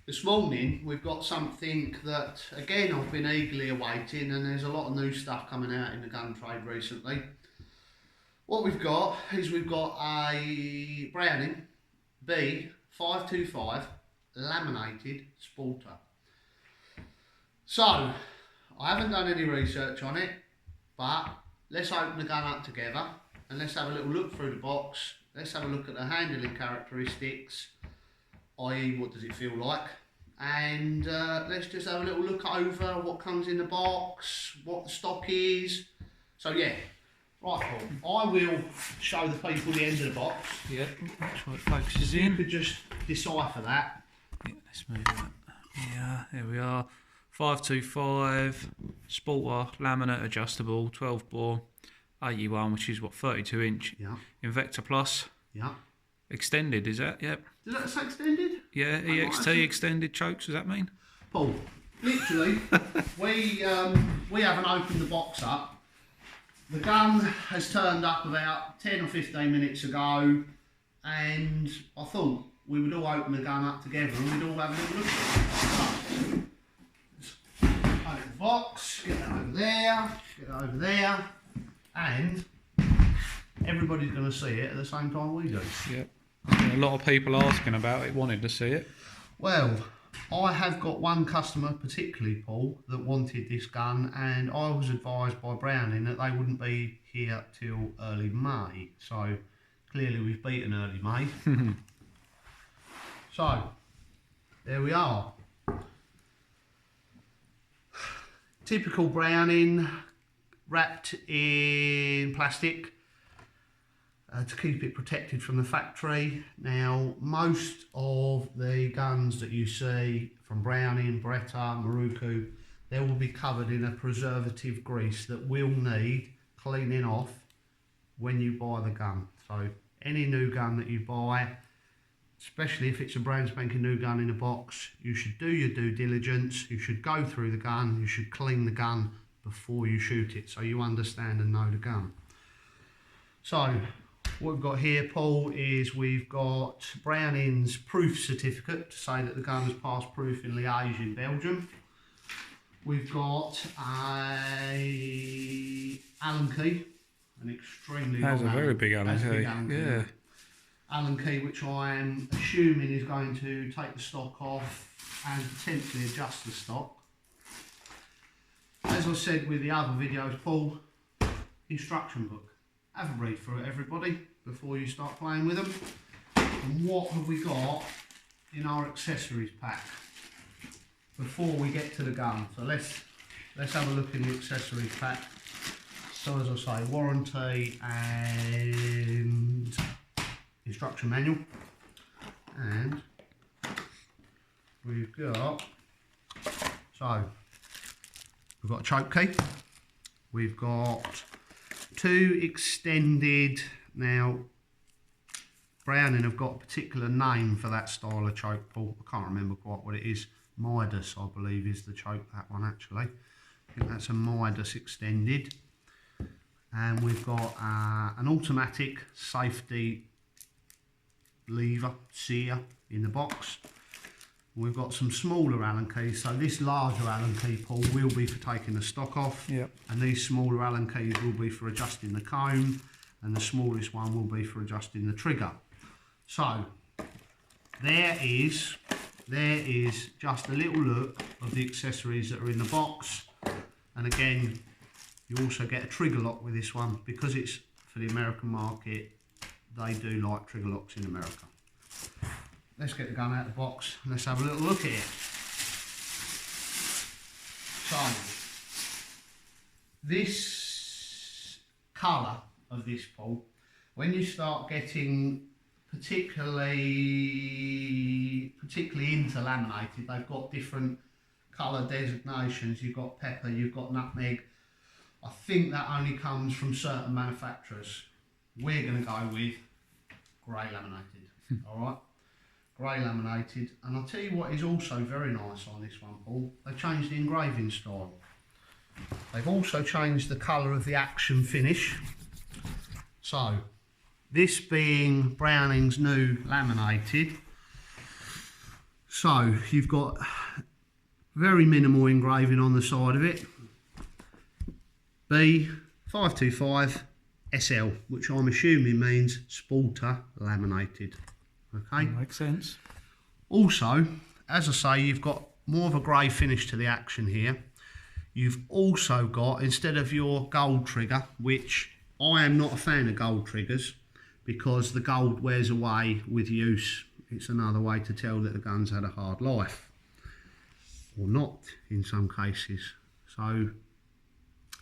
This morning we've got something that again I've been eagerly awaiting, and there's a lot of new stuff coming out in the gun trade recently. What we've got is we've got a Browning B525 Laminated Sporter. So I haven't done any research on it, but let's open the gun up together and let's have a little look through the box. Let's have a look at the handling characteristics, i.e. what does it feel like, and let's just have a little look over what comes in the box, what the stock is. So yeah, right Paul, I will show the people the end of the box. Yeah, that's what it focuses in. You could just decipher that. Yeah, let's move that. Yeah, there we are. 525 Sporter Laminate Adjustable 12 bore 81, which is what, 32 inch. Yeah. Invector Plus. Yeah. Extended, is that? Yep. Does that say extended? Yeah, EXT extended chokes, does that mean? Paul, literally, we haven't opened the box up. The gun has turned up about 10 or 15 minutes ago, and I thought we would all open the gun up together and we'd all have a little look at it. So, open the box, get that over there, get that over there, and everybody's going to see it at the same time we do. Yep. A lot of people asking about it, wanted to see it. Well, I have got one customer, particularly Paul, that wanted this gun, and I was advised by Browning that they wouldn't be here till early May. So clearly we've beaten early May. So there we are. Typical Browning, wrapped in plastic to keep it protected from the factory. Now, most of the guns that you see from Browning, Beretta, Maruku, they will be covered in a preservative grease that will need cleaning off when you buy the gun. So any new gun that you buy, especially if it's a brand spanking new gun in a box, you should do your due diligence. You should go through the gun, you should clean the gun before you shoot it, so you understand and know the gun. So what we've got here, Paul, is we've got Browning's proof certificate to say that the gun has passed proof in Liège in Belgium. We've got a Allen key, an extremely long That's a very big Allen key. Yeah. Allen key, which I am assuming is going to take the stock off and potentially adjust the stock. As I said with the other videos, Paul, instruction book. Have a read through it, everybody, before you start playing with them. And what have we got in our accessories pack before we get to the gun? So let's have a look in the accessories pack. So as I say, warranty and instruction manual, and we've got we've got a choke key, we've got two extended. Now Browning have got a particular name for that style of choke, Paul. I can't remember quite what it is. Midas, I believe, is the choke, that one actually. I think that's a Midas extended. And we've got an automatic safety lever sear in the box. We've got some smaller Allen keys. So this larger Allen key, Paul, will be for taking the stock off. Yep. And these smaller Allen keys will be for adjusting the comb, and the smallest one will be for adjusting the trigger. So there is just a little look of the accessories that are in the box. And again, you also get a trigger lock with this one, because it's for the American market. They do like trigger locks in America. Let's get the gun out of the box and let's have a little look at it. So, this colour of this, Paul, when you start getting particularly into laminated, they've got different colour designations. You've got pepper, you've got nutmeg. I think that only comes from certain manufacturers. We're going to go with grey laminated, alright? Grey laminated. And I'll tell you what is also very nice on this one, Paul. They changed the engraving style. They've also changed the colour of the action finish. So, this being Browning's new laminated, So you've got very minimal engraving on the side of it. B525 SL, which I'm assuming means Sporter Laminated. Okay. Makes sense. Also, as I say, you've got more of a grey finish to the action here. You've also got, instead of your gold trigger, which I am not a fan of gold triggers because the gold wears away with use. It's another way to tell that the gun's had a hard life, or not in some cases. So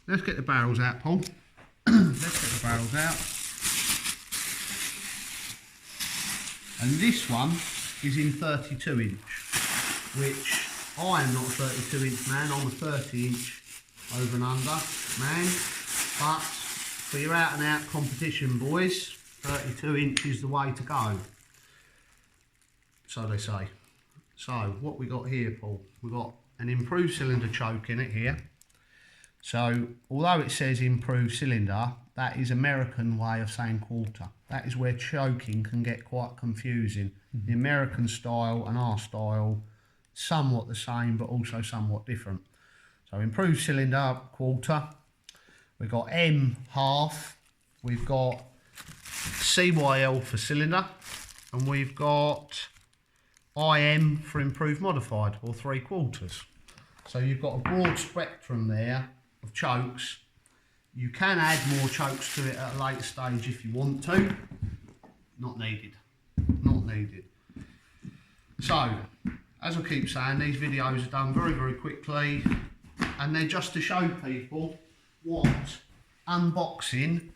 let's get the barrels out, Paul. Let's get the barrels out. And this one is in 32 inch, which I am not a 32 inch man, I'm a 30 inch over and under man. But for your out and out competition boys, 32 inch is the way to go. So they say. So what we got here, Paul, we've got an improved cylinder choke in it here. So although it says improved cylinder, that is American way of saying quarter. That is where choking can get quite confusing. The American style and our style, somewhat the same, but also somewhat different. So improved cylinder, quarter. We've got M half. We've got CYL for cylinder. And we've got IM for improved modified, or 3/4. So you've got a broad spectrum there of chokes. You can add more chokes to it at a later stage if you want to. Not needed. Not needed. So, as I keep saying, these videos are done very, very quickly, and they're just to show people what unboxing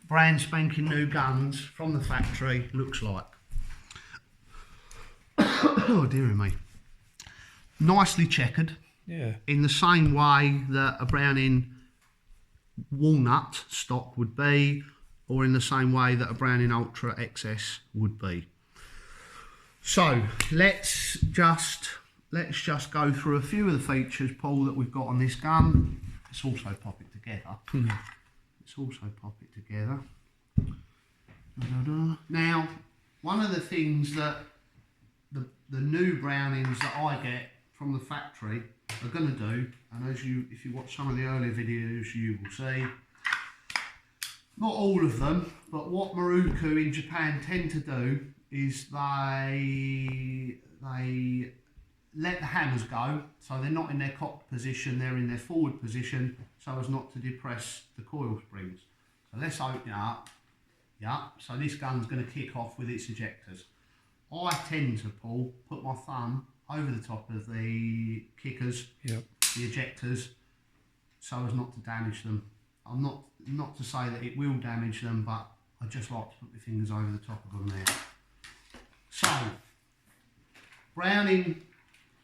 brand spanking new guns from the factory looks like. Oh dear me. Nicely checkered. Yeah. In the same way that a Browning walnut stock would be, or in the same way that a Browning Ultra XS would be. So let's just go through a few of the features, Paul, that we've got on this gun. Let's also pop it together. Let's also pop it together. Now, one of the things that the new Brownings that I get from the factory are going to do, and if you watch some of the earlier videos, you will see, not all of them, but what Maruku in Japan tend to do is they let the hammers go, so they're not in their cocked position, they're in their forward position, so as not to depress the coil springs. So let's open it up. Yeah, so this gun's going to kick off with its ejectors. I tend to, Paul, put my thumb over the top of the kickers, the ejectors, so as not to damage them. I'm not to say that it will damage them, but I just like to put my fingers over the top of them there. So, Browning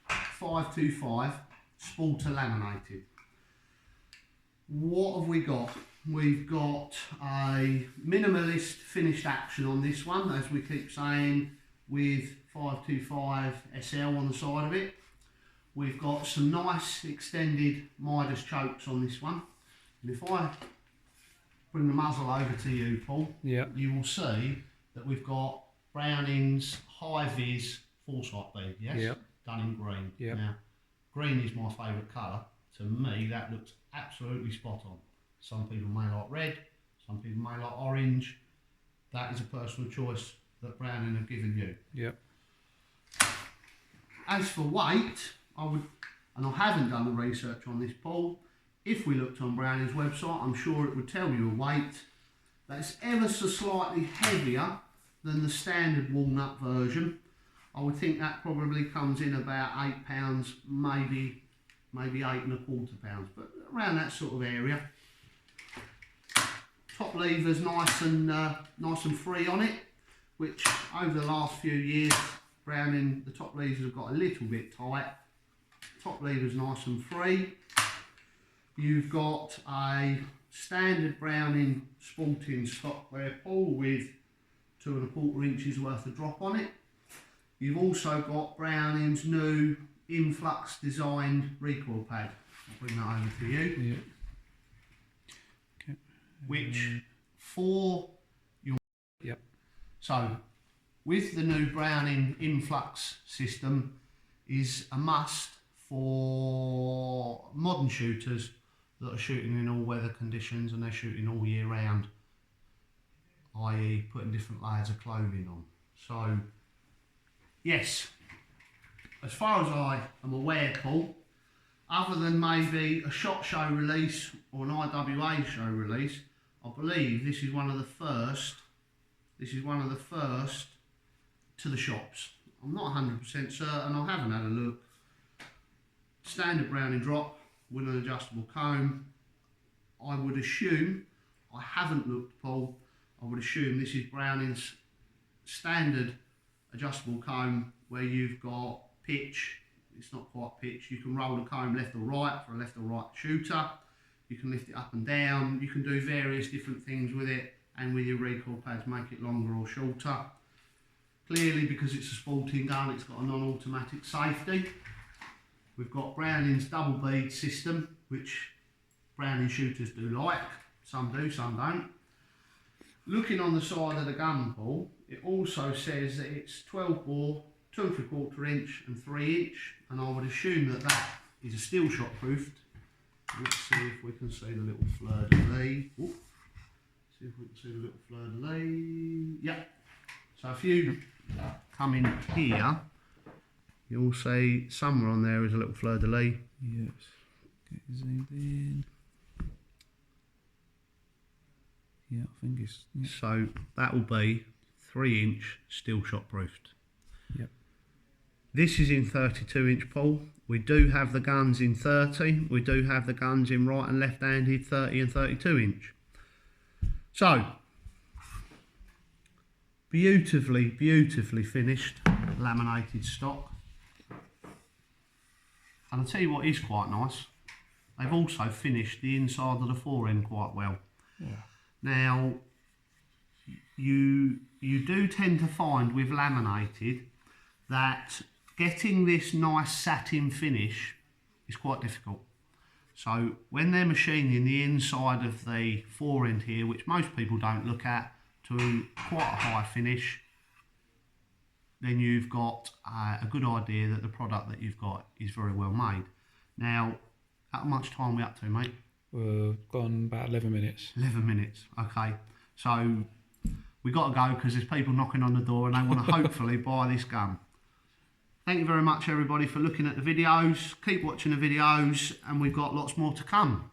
525 Sporter Laminated. What have we got? We've got a minimalist finished action on this one, as we keep saying, with 525 SL on the side of it. We've got some nice extended Midas chokes on this one. And if I bring the muzzle over to you, Paul, you will see that we've got Browning's high vis foresight bead, yes? Done in green. Now, green is my favourite colour. To me, that looks absolutely spot on. Some people may like red, some people may like orange. That is a personal choice that Browning have given you. As for weight, and I haven't done the research on this, Paul, if we looked on Browning's website, I'm sure it would tell you a weight that's ever so slightly heavier than the standard walnut version. I would think that probably comes in about £8, maybe 8¼ pounds, but around that sort of area. Top lever's nice and free on it, which over the last few years, Browning, the top levers have got a little bit tight. Top lever's nice and free. You've got a standard Browning sporting stock there, Paul, with 2¼ inches worth of drop on it. You've also got Browning's new influx designed recoil pad. I'll bring that over to you. Which for your... So, with the new Browning influx system, is a must for modern shooters that are shooting in all weather conditions and they're shooting all year round, i.e. putting different layers of clothing on. So yes, as far as I am aware, Paul, other than maybe a SHOT Show release or an IWA show release, I believe this is one of the first to the shops. I'm not 100% certain, I haven't had a look. Standard Browning drop with an adjustable comb. I would assume, I haven't looked, Paul, I would assume this is Browning's standard adjustable comb where you've got pitch. It's not quite pitch. You can roll the comb left or right for a left or right shooter. You can lift it up and down. You can do various different things with it, and with your recoil pads make it longer or shorter. Clearly, because it's a sporting gun, it's got a non-automatic safety. We've got Browning's double bead system, which Browning shooters do like. Some do, some don't. Looking on the side of the gun, Paul, it also says that it's 12 bore, 2 3/4 inch and 3 inch, and I would assume that that is a steel shot proofed. Let's see if we can see the little fleur-de-lis. See if we can see the little fleur-de-lis. Yep. So if you come in here, you'll see somewhere on there is a little fleur-de-lis. Yes. Get zoomed in. Yeah, I think it's... Yeah. So that will be 3 inch steel shot proofed. Yep. This is in 32 inch, Paul. We do have the guns in 30. We do have the guns in right and left handed 30 and 32 inch. So, beautifully, beautifully finished laminated stock. And I'll tell you what is quite nice. They've also finished the inside of the fore end quite well. Yeah. Now, you do tend to find with laminated that getting this nice satin finish is quite difficult. So when they're machining the inside of the fore end here, which most people don't look at, to quite a high finish, then you've got a good idea that the product that you've got is very well made. Now, how much time are we up to, mate? We've gone about 11 minutes. 11 minutes, okay. So we got to go because there's people knocking on the door and they want to hopefully buy this gun. Thank you very much, everybody, for looking at the videos. Keep watching the videos, and we've got lots more to come.